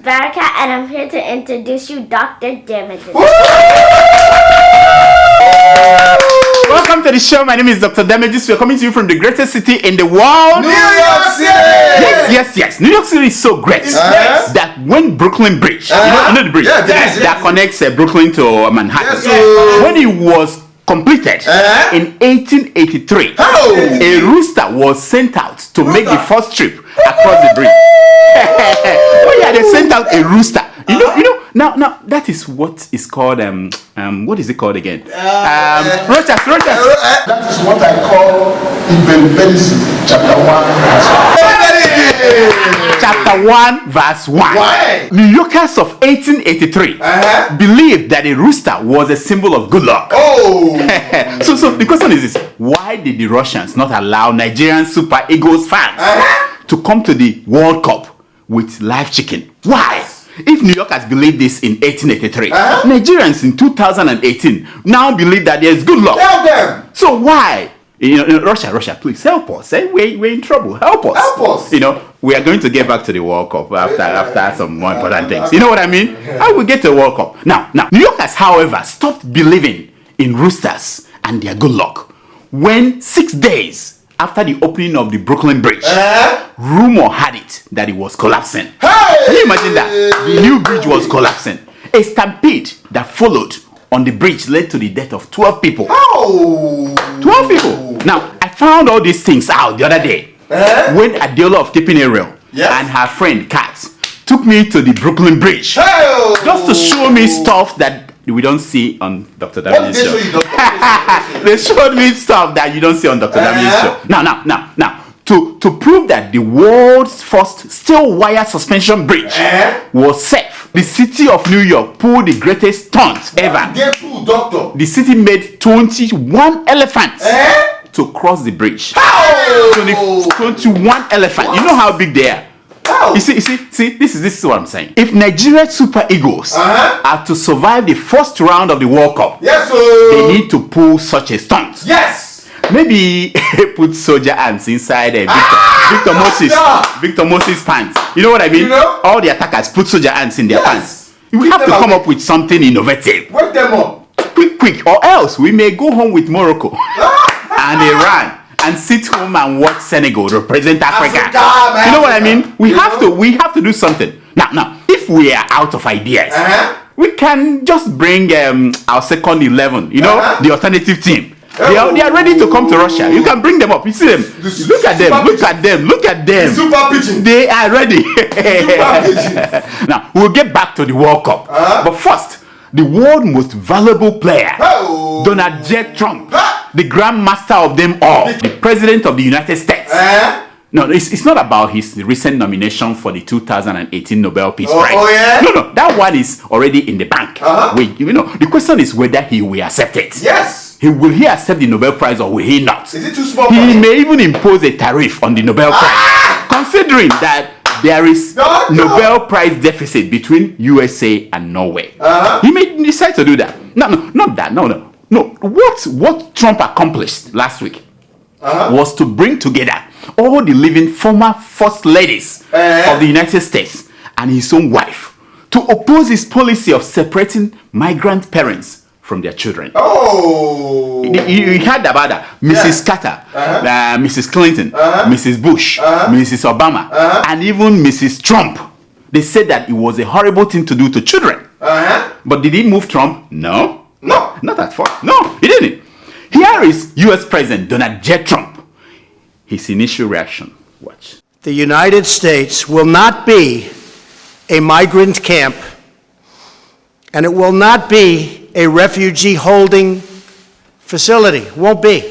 Baraka, and I'm here to introduce you Dr. Damages. Welcome to the show. My name is Dr. Damages. We are coming to you from the greatest city in the world, New York City. Yes. New York City is so great that when Brooklyn Bridge, you know the bridge that connects Brooklyn to Manhattan, when it was completed in 1883, a rooster was sent out to make the first trip across the bridge. They sent out a rooster. You know. Now that is what is called what is it called again? Rochas. That is what I call Evangelism, chapter 1, Chapter 1, verse 1. Why? New Yorkers of 1883 believed that a rooster was a symbol of good luck. So the question is this: why did the Russians not allow Nigerian Super Eagles fans to come to the World Cup with live chicken? Why? If New Yorkers believed this in 1883, Nigerians in 2018 now believe that there's good luck. Tell them. So why? Russia, please help us. We're in trouble. Help us. We are going to get back to the World Cup after some more important things. You know what I mean? I will get to the World Cup. Now, New Yorkers, however, stopped believing in roosters and their good luck when 6 days after the opening of the Brooklyn Bridge, rumor had it that it was collapsing. Can you imagine that? The new bridge was collapsing. A stampede that followed on the bridge led to the death of 12 people. 12 people. Now, I found all these things out the other day when Adiola of Keeping It Real and her friend Kat took me to the Brooklyn Bridge just to show me stuff that we don't see on Dr. Damages' show. They showed me stuff that you don't see on Dr. Damages' show. Now, to prove that the world's first steel wire suspension bridge was safe, the city of New York pulled the greatest stunt ever. The city made 21 elephants to cross the bridge. 21 elephants. You know how big they are. You see, this is what I'm saying. If Nigeria Super Eagles are to survive the first round of the World Cup, they need to pull such a stunt. Maybe put soldier ants inside Victor Moses pants. You know what I mean? All the attackers put soldier ants in their pants. We have to come up with something innovative. Wake them up. Quick, or else we may go home with Morocco and Iran and sit home and watch Senegal represent Africa. You know what I mean? We have to do something. Now, if we are out of ideas, we can just bring our second 11, the alternative team. They are ready to come to Russia. You can bring them up. You see them. Look at them. The super pigeons. They are ready. Now, we'll get back to the World Cup. But first, the world's most valuable player, Donald J. Trump, the grandmaster of them all, the president of the United States. No, it's not about his recent nomination for the 2018 Nobel Peace Prize. No, that one is already in the bank. The question is whether he will accept it. Will he accept the Nobel Prize or will he not? Is it too small? He may even impose a tariff on the Nobel Prize, considering that there is Nobel Prize deficit between USA and Norway. He may decide to do that. No. What Trump accomplished last week was to bring together all the living former first ladies of the United States and his own wife to oppose his policy of separating migrant parents from their children. You heard about that. Mrs. Carter, Mrs. Clinton, Mrs. Bush, Mrs. Obama, and even Mrs. Trump. They said that it was a horrible thing to do to children. But did he move Trump? No, not at first. No, he didn't. Here is U.S. President Donald J. Trump. His initial reaction. Watch. The United States will not be a migrant camp, and it will not be a refugee holding facility. Won't be.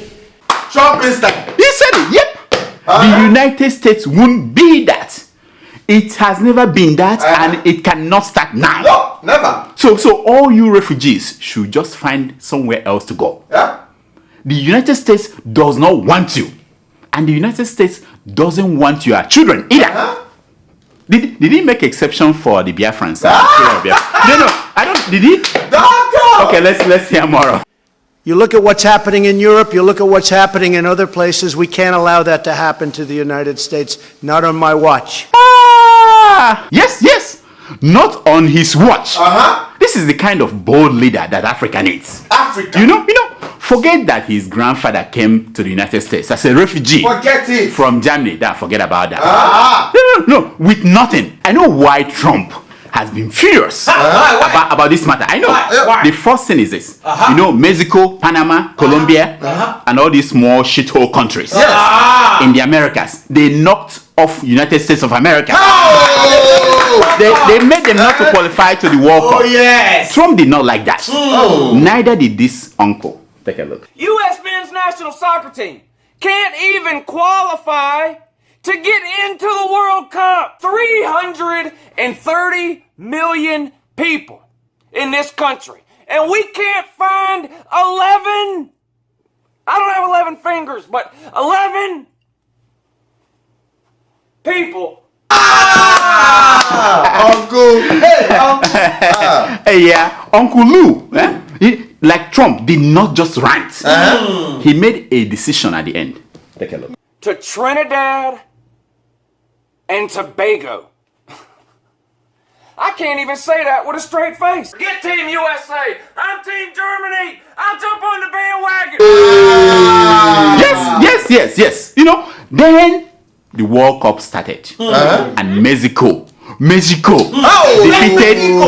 Trump is that. He said it. Yep. The United States won't be that. It has never been that, and it cannot start now. No, never. So all you refugees should just find somewhere else to go. The United States does not want you, and the United States doesn't want your children either. Did he make exception for the Biafrans? No, I don't. Did he? Okay, let's hear more. You look at what's happening in Europe, you look at what's happening in other places. We can't allow that to happen to the United States. Not on my watch. Yes. Not on his watch. Uh-huh. This is the kind of bold leader that Africa needs. Africa. You know, forget that his grandfather came to the United States as a refugee. Forget it. From Germany. Forget about that. Ah. No, with nothing. I know why Trump has been furious about this matter. I know. Why? The first thing is this. You know, Mexico, Panama, Colombia, and all these small shithole countries in the Americas. They knocked off United States of America. Oh! They made them not to qualify to the World Cup. Oh, yes. Trump did not like that. Neither did this uncle. Take a look. U.S. men's national soccer team can't even qualify to get into the World Cup. 330 million people in this country. And we can't find 11, I don't have 11 fingers, but 11 people. Uncle. Hey, Uncle. Hey, Uncle Lou, like Trump, did not just rant. He made a decision at the end. Take a look. To Trinidad and Tobago. I can't even say that with a straight face. Get Team USA. I'm Team Germany. I'll jump on the bandwagon. Yes. You know, then the World Cup started. And Mexico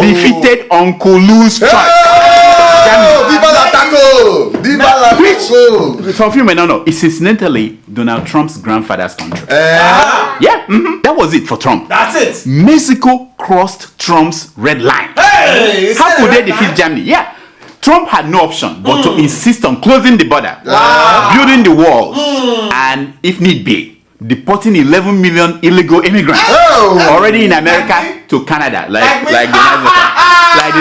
defeated Uncle Lou's choice. Viva la taco! Viva la taco! Some of you may not know, it's incidentally Donald Trump's grandfather's country. That was it for Trump. That's it. Mexico crossed Trump's red line. Hey! How could they defeat Germany? Yeah. Trump had no option but to insist on closing the border, building the walls, and if need be, deporting 11 million illegal immigrants already in America to Canada, like the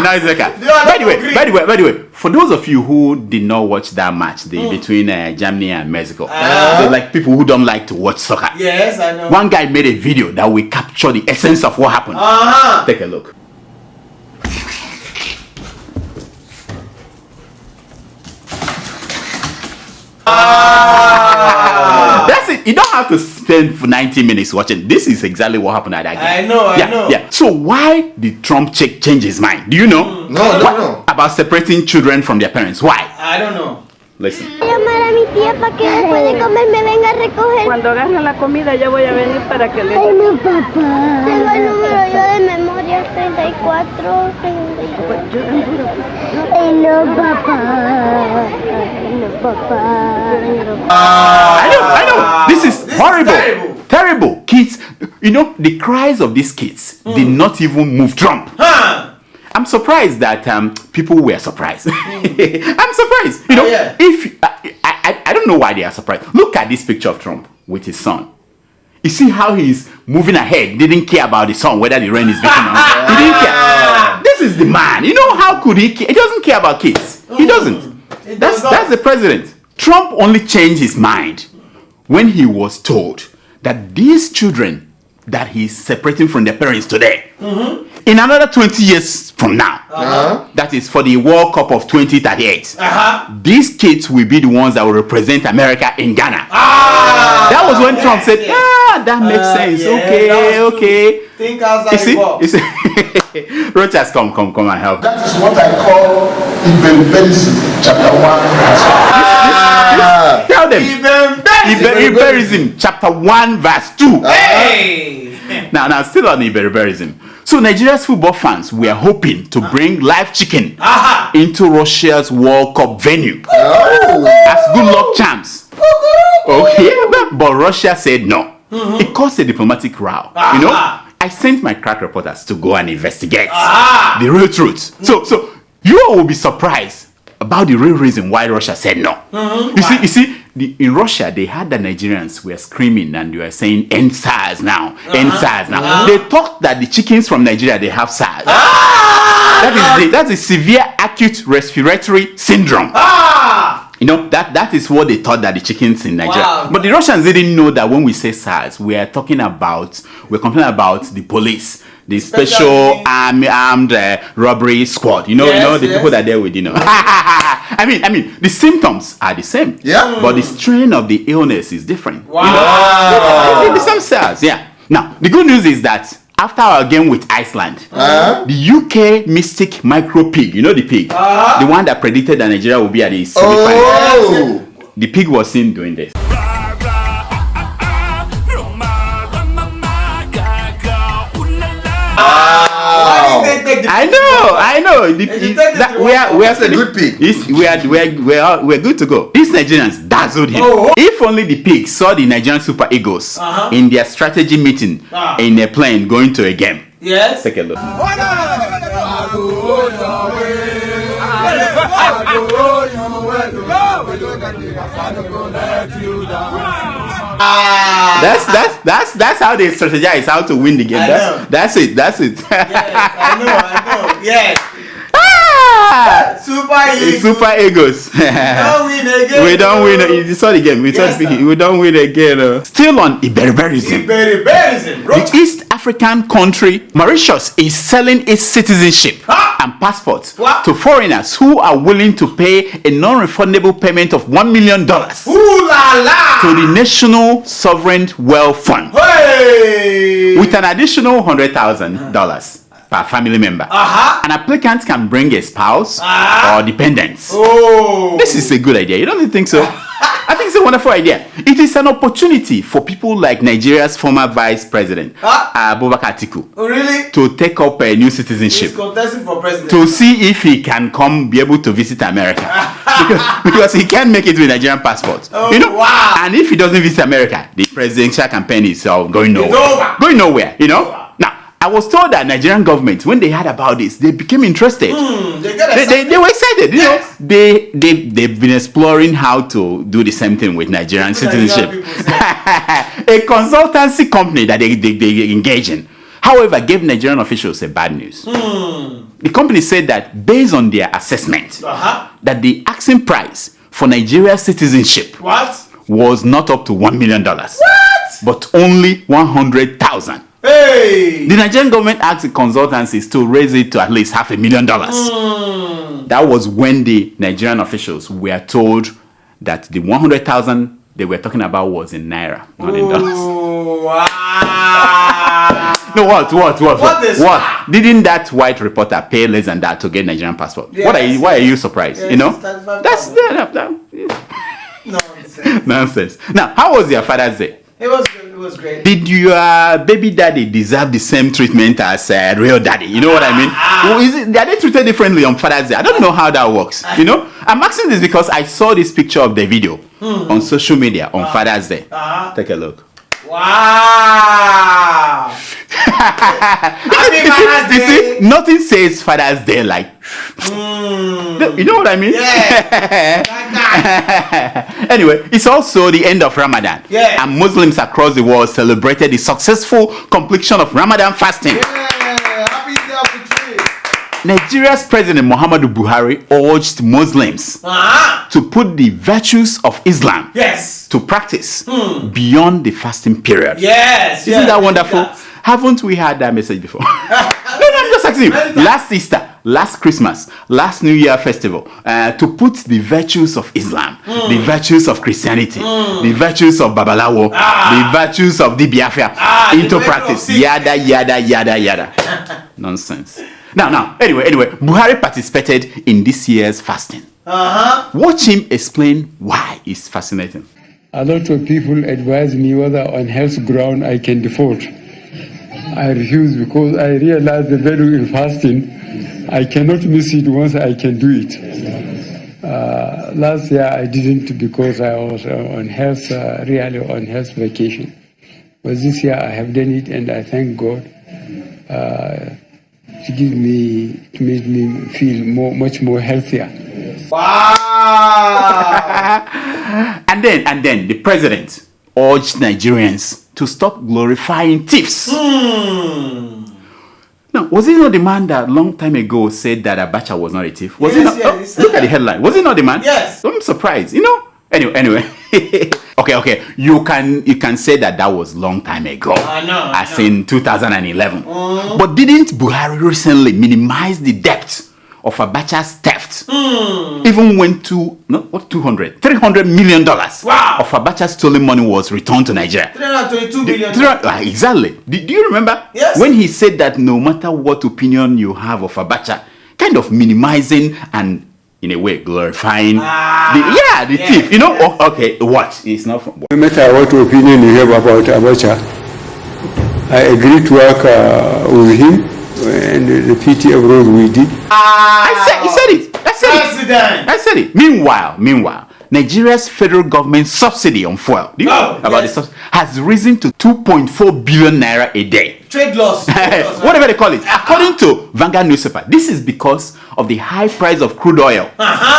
Nigerian. By the way, for those of you who did not watch that match between Germany and Mexico, so like people who don't like to watch soccer. Yes, I know. One guy made a video that will capture the essence of what happened. Take a look. That's it. You don't have to spend for 90 minutes watching. This is exactly what happened at that game. I know. Yeah. So why did Trump change his mind? Do you know? No. About separating children from their parents. Why? I don't know. Listen. Voy a llamar a mi tía para que después de comer me venga a recoger. Cuando agarre la comida yo voy a venir para que le... Ay, no, papá. Tengo el número yo de memoria, 34, 34. Ay, no, papá. Ay, no, papá. I know. This is horrible. Terrible. Kids, you know, the cries of these kids did not even move Trump. I'm surprised that people were surprised. I'm surprised. You know, if I don't know why they are surprised. Look at this picture of Trump with his son. You see how he's moving ahead. Didn't care about the son, whether the rain is beating on him. He didn't care. This is the man. You know, how could he care? He doesn't care about kids. He doesn't. That's the president. Trump only changed his mind when he was told that these children that he's separating from their parents today, in another 20 years from now, that is for the World Cup of 2038, these kids will be the ones that will represent America in Ghana. That was when Trump said, that makes sense. Okay. Think outside the box. You see? Rochas, come and help. That is what I call evangelism, chapter 1. Tell them. Iberism, chapter 1, verse 2. Now, still on Iberism. So Nigeria's football fans were hoping to bring live chicken into Russia's World Cup venue as good luck charms. Okay, but Russia said no. It caused a diplomatic row. You know, I sent my crack reporters to go and investigate the real truth. So you all will be surprised about the real reason why Russia said no. You see, in Russia, they had the Nigerians were screaming and they were saying, end SARS now, end SARS now. They thought that the chickens from Nigeria, they have SARS. That's a severe acute respiratory syndrome. You know, that is what they thought that the chickens in Nigeria. But the Russians didn't know that when we say SARS, we're complaining about the police. The special armed robbery squad, you know, the people that are there with, you know. I mean, the symptoms are the same. Yeah. But the strain of the illness is different. Wow. You know? The same cells, yeah. Now, the good news is that after our game with Iceland, the UK Mystic Micro Pig, you know the pig, the one that predicted that Nigeria would be at the semi-final. The pig was seen doing this. I know. That's a good pig. We're good to go. These Nigerians dazzled him. If only the pig saw the Nigerian Super Eagles in their strategy meeting in a plane going to a game. Yes. Take a look. That's how they strategize how to win the game. That's it. Yes, I know. Yes. Super Eagles. We don't win again. You saw the game. We don't win again. Still on Iberiberism. The East African country Mauritius is selling its citizenship and passports to foreigners who are willing to pay a non-refundable payment of $1 million to the National Sovereign Wealth Fund, with an additional $100,000 per family member. An applicant can bring a spouse or dependents. This is a good idea. You don't think so? I think it's a wonderful idea. It is an opportunity for people like Nigeria's former vice president, Abubakar Atiku, Really? to take up a new citizenship. He's contesting for president. To see if he can be able to visit America. because he can't make it with Nigerian passport. Wow. And if he doesn't visit America, the presidential campaign is going nowhere. It's over. Going nowhere, Now, I was told that Nigerian government, when they heard about this, they became interested. They were excited. Yes. They've been exploring how to do the same thing with Nigerian citizenship. A consultancy company that they engage in, however, gave Nigerian officials a bad news. The company said that based on their assessment, that the asking price for Nigeria's citizenship was not up to $1 million, but only $100,000. Hey! The Nigerian government asked the consultancies to raise it to at least $500,000. That was when the Nigerian officials were told that the 100,000 they were talking about was in naira, not in dollars. Wow! No, what? Is What? Didn't that white reporter pay less than that to get Nigerian passport? Yes. Why are you surprised? That's nonsense. Now, how was your Father's Day? It was good. It was great. Did your baby daddy deserve the same treatment as real daddy? You know what I mean? Are they treated differently on Father's Day? I don't know how that works. I'm asking this because I saw this picture of the video on social media on Father's Day. Take a look. Wow! You see, nothing says Father's Day like. You know what I mean? Yeah. Anyway, it's also the end of Ramadan. Yeah. And Muslims across the world celebrated the successful completion of Ramadan fasting. Happy Day of the Tree. Nigeria's President Muhammadu Buhari urged Muslims to put the virtues of Islam to practice beyond the fasting period. Yes. Isn't that wonderful? Haven't we had that message before? No, I'm just asking you. Last Easter, last Christmas, last New Year festival, to put the virtues of Islam, the virtues of Christianity, the virtues of Babalawo, the virtues of the Biafra into practice. Yada, yada, yada, yada. Nonsense. Now, anyway, Buhari participated in this year's fasting. Watch him explain why it's fascinating. A lot of people advise me whether on health ground I can default. I refuse because I realize the value in fasting. I cannot miss it once I can do it. Last year I didn't because I was on health, really on health vacation. But this year I have done it and I thank God. It made me feel much more healthier. Wow! And then the president urged Nigerians to stop glorifying thieves. Now, was it not the man that long time ago said that Abacha was not a thief? Was it not? Look at the headline. Was it not the man? Yes. I'm surprised. Anyway. Okay. You can say that was long time ago. I know. In 2011. But didn't Buhari recently minimize the depth of Abacha's theft theft. Even went to, $300 million Wow. of Abacha's stolen money was returned to Nigeria. 322 billion. Exactly. Do you remember? Yes. When he said that no matter what opinion you have of Abacha, kind of minimizing and in a way glorifying the thief. You know? Yes. Oh, okay, watch. It's not from. No matter what opinion you have about Abacha, I agree to work with him and the PTF road we did. He said it. President. I said it. Meanwhile, Nigeria's federal government subsidy on fuel the subsidy has risen to 2.4 billion naira a day. Trade loss. Whatever they call it. According to Vanguard newspaper, this is because of the high price of crude oil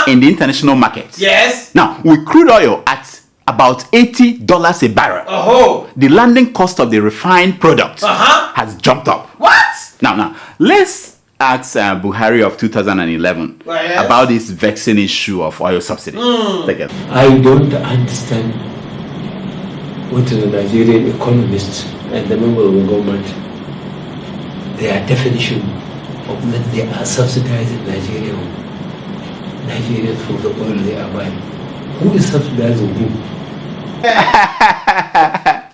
in the international market. Yes. Now, with crude oil at about $80 a barrel, the landing cost of the refined product has jumped up. What? Now, let's ask Buhari of 2011 about this vexing issue of oil subsidy. Take it. I don't understand what the Nigerian economists and the member of the government, their definition of that they are subsidizing Nigerians for the oil they are buying. Who is subsidizing who?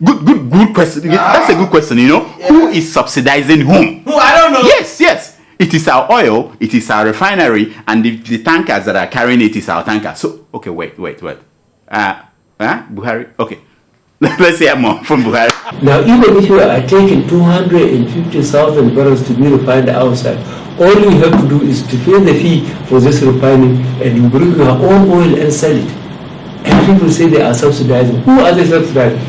Good question. That's a good question. You know, who is subsidizing whom? Who? I don't know. Yes. It is our oil. It is our refinery, and the tankers that are carrying it is our tanker. So, okay, wait. Buhari. Okay, let's hear more from Buhari. Now, even if you are taking 250,000 barrels to be refined outside, all you have to do is to pay the fee for this refining, and you bring your own oil and sell it. And people say they are subsidizing. Who are they subsidizing?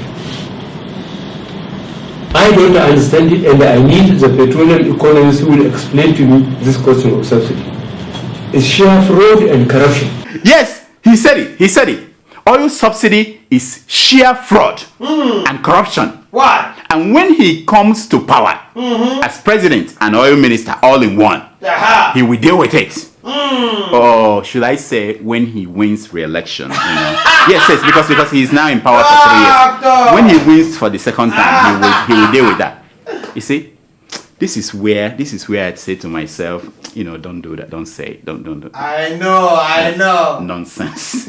I don't understand it, and I need the petroleum economists who will explain to me this question of subsidy. It's sheer fraud and corruption. Yes, he said it. Oil subsidy is sheer fraud and corruption. Why? And when he comes to power as president and oil minister all in one, he will deal with it. Or should I say when he wins re-election? You know? yes, because he is now in power for 3 years. When he wins for the second time, he will deal with that. You see, this is where I'd say to myself, you know, don't do that, don't say it, don't do it. I know. Nonsense.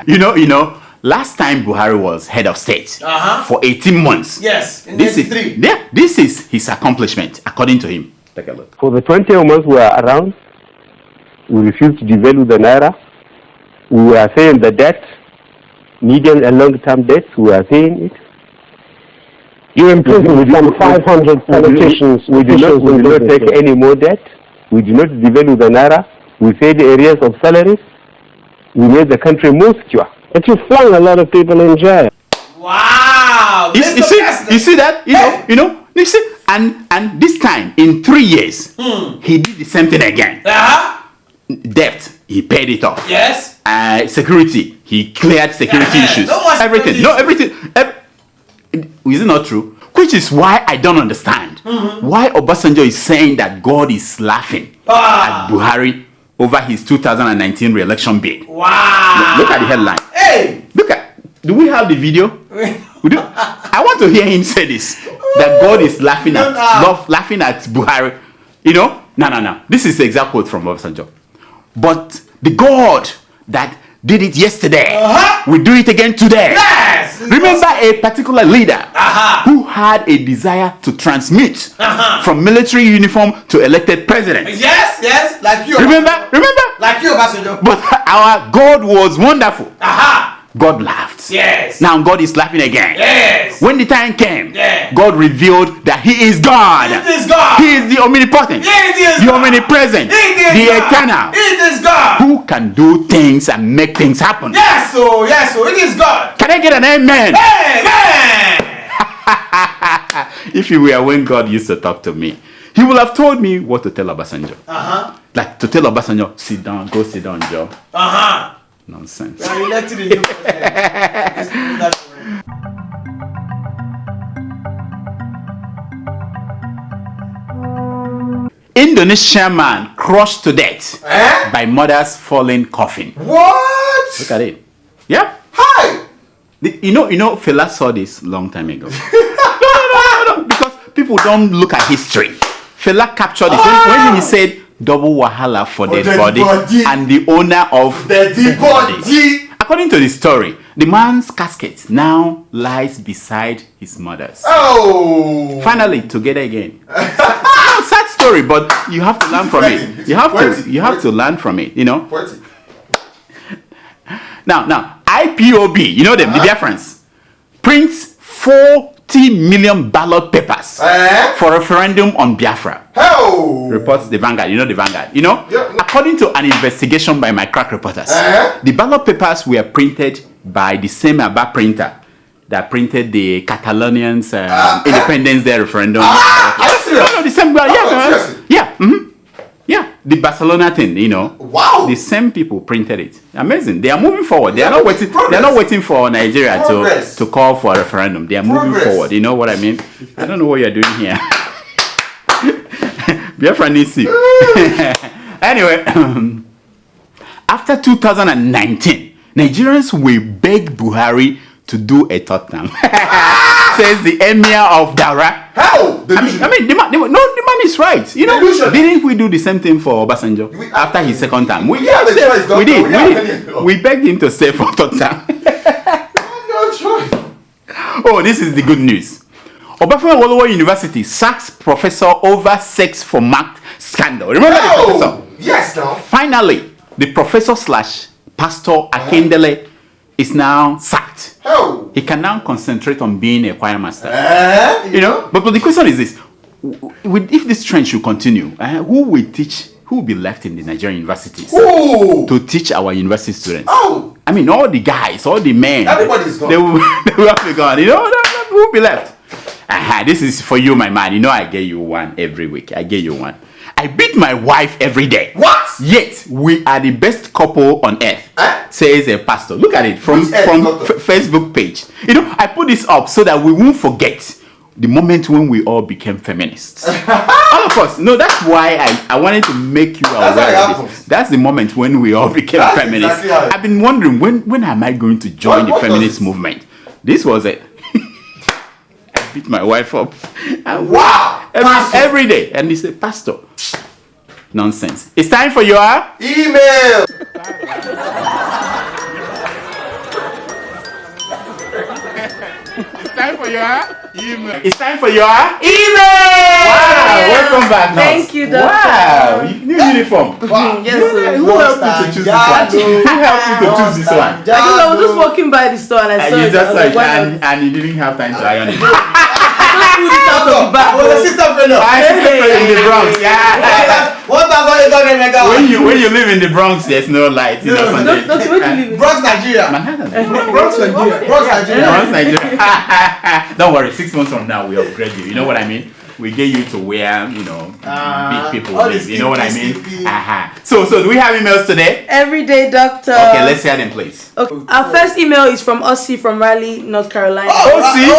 you know. Last time Buhari was head of state for 18 months. Yes, in this 93. This is his accomplishment, according to him. Take a look. For the 20 months we were around, we refused to devalue the naira. We were paying the debt, medium and long-term debts, we were paying it. You imprisoned some 500 politicians. We do not take any more debt. We do not devalue the naira. We paid the areas of salaries. We made the country more secure. But you flung a lot of people in jail. Wow! You see that? You know. You see, and this time in 3 years, he did the same thing again. Debt, he paid it off. Yes. Security, he cleared security issues. Everything. Is it not true? Which is why I don't understand why Obasanjo is saying that God is laughing at Buhari over his 2019 re-election bid. Wow! Look at the headline. Hey! Do we have the video? I want to hear him say this. That God is laughing at Buhari. You know? No. This is the exact quote from Obasanjo. But the God that did it yesterday will do it again today. Yes! Remember a particular leader who had a desire to transmit from military uniform to elected president. Yes, like you. Remember? Like you, Obasanjo. But our God was wonderful. God laughed. Yes. Now God is laughing again. Yes. When the time came, God revealed that He is God. It is God. He is the omnipotent. The omnipresent. The eternal. It is God. Who can do things and make things happen. Yes, so it is God. Can I get an amen? Amen. If you were when God used to talk to me, He will have told me what to tell Obasanjo. Like to tell Obasanjo, sit down, go sit down, Joe. Nonsense. You elected a new president. Indonesian man crushed to death by mother's fallen coffin. What? Look at it. Yeah. Hi. You know, Fela saw this long time ago. No, because people don't look at history. Fela captured it when he said, double wahala for For dead dead body, body. and the owner of The dead body. According to the story, the man's casket now lies beside his mother's. Oh. Finally, together again. Sad story, but you have to learn from it. You have to learn from it. You know. Now, IPOB, you know them, the Biafrans, prints 40 million ballot papers for referendum on Biafra. Reports the Vanguard. You know the Vanguard. You know, according to an investigation by my crack reporters, the ballot papers were printed by the same Abba printer that printed the Catalonians Independence Day referendum. No, the same guy. Yeah, the Barcelona thing, you know. Wow. The same people printed it. Amazing. They are moving forward. They are not waiting. They are not waiting for Nigeria to call for a referendum. They are moving forward. You know what I mean? I don't know what you are doing here. Biafra needs you. Anyway, after 2019, Nigerians will beg Buhari to do a third term. Says the emir of Daura. How? I mean, the man is right. You know, didn't we do the same thing for Obasanjo after his second term? We did. We begged him to stay for third term. No choice. Oh, this is the good news. Obafemi Awolowo University sacks professor over sex for marked scandal. Remember the professor? Yes, now. Finally, the professor /pastor Akindele is now sacked. Oh. He can now concentrate on being a choir master. You know, but the question is this: if this trend should continue, who will teach? Who will be left in the Nigerian universities to teach our university students? Oh. I mean, all the guys, all the men. Everybody's gone. They will have to gone. You know, who will be left? This is for you, my man. You know, I get you one every week. I get you one. I beat my wife every day. What? Yet we are the best couple on earth, says a pastor. Look at it from Facebook page. You know, I put this up so that we won't forget the moment when we all became feminists. All of us. No, that's why I wanted to make you aware of this. That's the moment when we all became feminists. Exactly. I've been wondering when am I going to join the feminist movement? This was it. I beat my wife up. Wow! Every day. And he said, Pastor, nonsense. It's time for your email. It's time for your email. It's time for your email. Wow! Welcome back, Nurse. Thank you, Doctor. Wow! New uniform. Wow. Yes, Who helped you to choose this one? Who helped you to choose this one? I was just walking by the store and I saw it. Just and you didn't have time to iron it. The sister fellow. In the Bronx, yeah. 1,800 megawatt. When you live in the Bronx, there's no light. You know, Bronx, Nigeria. Manhattan. Bronx, Nigeria. Don't worry. 6 months from now, we upgrade you. You know what I mean? We get you to where big people live. You know what I mean? So do we have emails today? Everyday Doctor. Okay, let's hear them, please. Okay. Our first email is from Ossie from Raleigh, North Carolina. Ossie,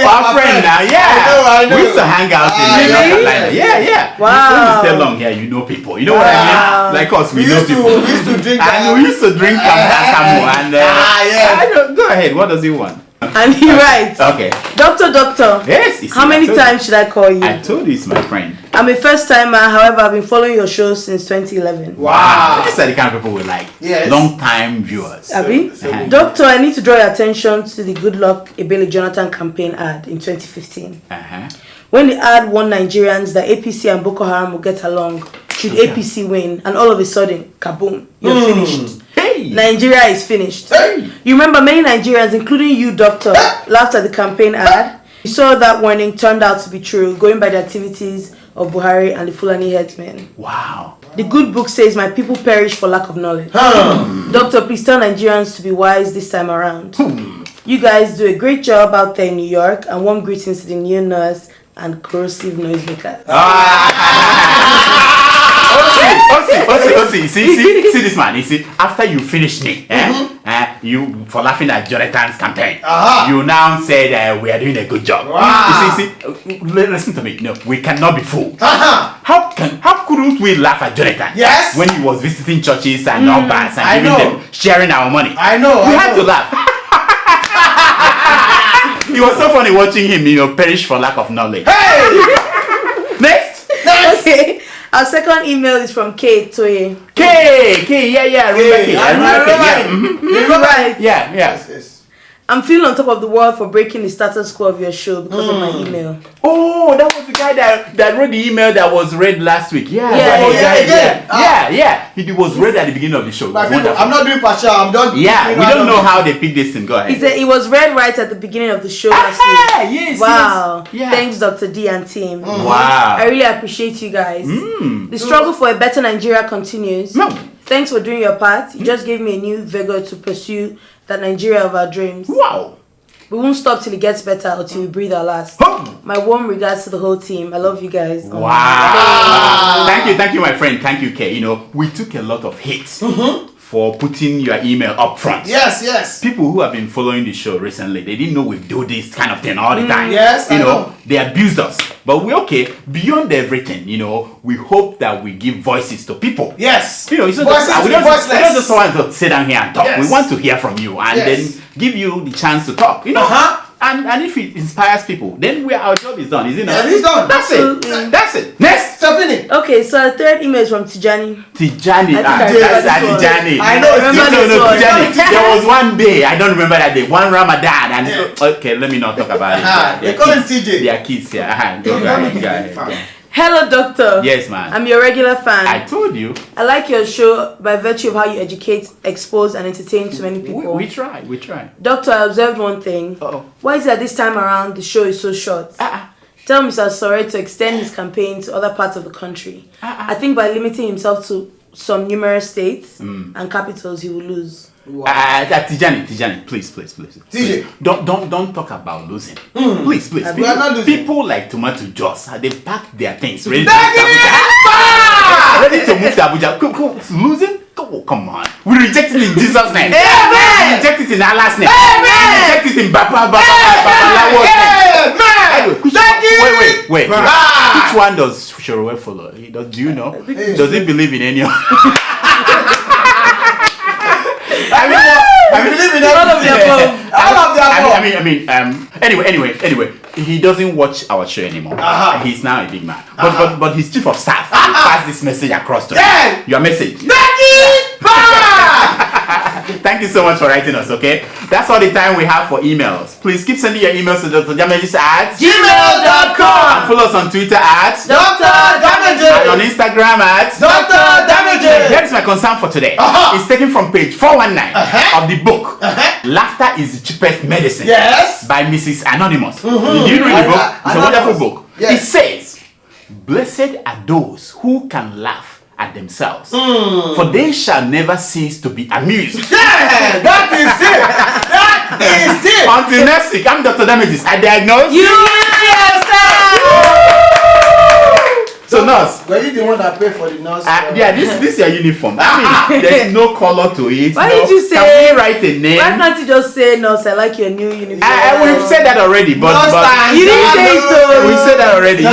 our friend now. Yeah, I know. We used to hang out in North Carolina. Yeah. Wow. When you stay long here, you know people. You know what I mean? Like us, we know people. We used to drink. And we used to drink Kamu. And go ahead. What does he want? And he writes, okay. Doctor. Yes. How many times should I call you? I told you, it's my friend. I'm a first timer, however, I've been following your show since 2011. Wow. These are the kind of people we like. Yes. Long time viewers. Abi? Doctor, I need to draw your attention to the Good Luck Ebele Jonathan campaign ad in 2015. When the ad warned Nigerians that APC and Boko Haram will get along should APC win, and all of a sudden, kaboom, you're finished. Hey. Nigeria is finished. Hey. You remember many Nigerians, including you, Doctor, laughed at the campaign ad. You saw that warning turned out to be true, going by the activities of Buhari and the Fulani headsmen. Wow. The good book says, my people perish for lack of knowledge. Doctor, please tell Nigerians to be wise this time around. You guys do a great job out there in New York, and warm greetings to the new nurse and corrosive noisemakers. See this man. You see, after you finished me, you for laughing at Jonathan's campaign, you now said we are doing a good job. Wow. You see, listen to me. No, we cannot be fooled. How couldn't we laugh at Jonathan? Yes. When he was visiting churches and all bars and giving them, sharing our money. I know. We had to laugh. It was so funny watching him, perish for lack of knowledge. Hey! Next. Okay. Our second email is from Kate Toye. K, yeah, I remember K. Right. Yeah. Yes. I'm feeling on top of the world for breaking the status quo of your show because of my email. Oh, that was the guy that wrote the email that was read last week. Yeah. It was read at the beginning of the show. I'm not doing partial. I'm done. Yeah, we don't know how they picked this thing. Go ahead. He said it was read right at the beginning of the show last week. Yes. Wow. Yes. Yeah. Thanks, Dr. D and team. Wow. I really appreciate you guys. The struggle for a better Nigeria continues. No. Thanks for doing your part. You just gave me a new vigor to pursue that Nigeria of our dreams. Wow. We won't stop till it gets better or till we breathe our last. My warm regards to the whole team. I love you guys. Wow. Thank you, my friend. Thank you, Kay. We took a lot of hits for putting your email up front. Yes. People who have been following the show recently, they didn't know we do this kind of thing all the time. Yes, I know. They abused us. But we're okay. Beyond everything, we hope that we give voices to people. Yes. We don't just want to sit down here and talk. Yes. We want to hear from you and then give you the chance to talk. And if it inspires people, then our job is done. Is it not? Yeah, it's done. That's it. Next. Stephanie. Okay, so our third email is from Tijani. Tijani. Tijani. I know. No, Tijani. There was one day, I don't remember that day, one Ramadan. And okay, let me not talk about it. They call him TJ. They are kids. Yeah. Go ahead. Hello, Doctor. Yes, man. I'm your regular fan. I told you. I like your show by virtue of how you educate, expose, and entertain so many people. We try. Doctor, I observed one thing. Why is it that this time around the show is so short? Tell Mr. Sore to extend his campaign to other parts of the country. I think by limiting himself to some numerous states and capitals, he will lose. Wow. Tijani, please. TJ, don't talk about losing. Please. People like Tomato Joss, they pack their things ready to move to Abuja. Losing? Come on. We reject it in Jesus' name. Amen. We reject it in Allah's name. Amen. We reject it in Baba Lawo's name. Wait. Which one does Shorowe follow? Do you know? Does he believe in any of I believe in all of the above. Anyway, he doesn't watch our show anymore. He's now a big man. But his chief of staff will pass this message across to him. Your message. Thank you so much for writing us, okay? That's all the time we have for emails. Please keep sending your emails to Dr. Damages at gmail.com. And follow us on Twitter at Dr. Damages. And on Instagram at Dr. Damages. Here's my concern for today. It's taken from page 419 of the book Laughter is the Cheapest Medicine. Yes. By Mrs. Anonymous. Did you read the book? It's a wonderful book. Yes. It says, blessed are those who can laugh at themselves, for they shall never cease to be amused. Yeah, that is it. Until next week, I'm Dr. Damages. I diagnose you yourself. So nurse, were you the one that paid for the nurse? This is your uniform. I mean, there's no color to it. Why did you say? Can we write a name? Why can't you just say nurse? I like your new uniform. We've said that already, but you didn't say it. We said that already. We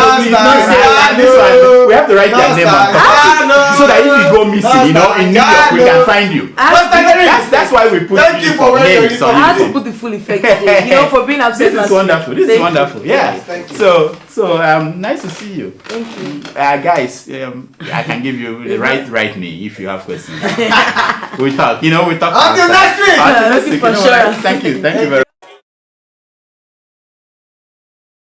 have to write their name on top so that if you go missing, in New York, we can find you. That's why we put names on it. I had to put the full effect today, for being upset. This is wonderful. This is wonderful. Yeah. Thank you. So nice to see you. Thank you. Guys, I can give you the write me if you have questions. We talk. We talk. Until next week. Thank you very much.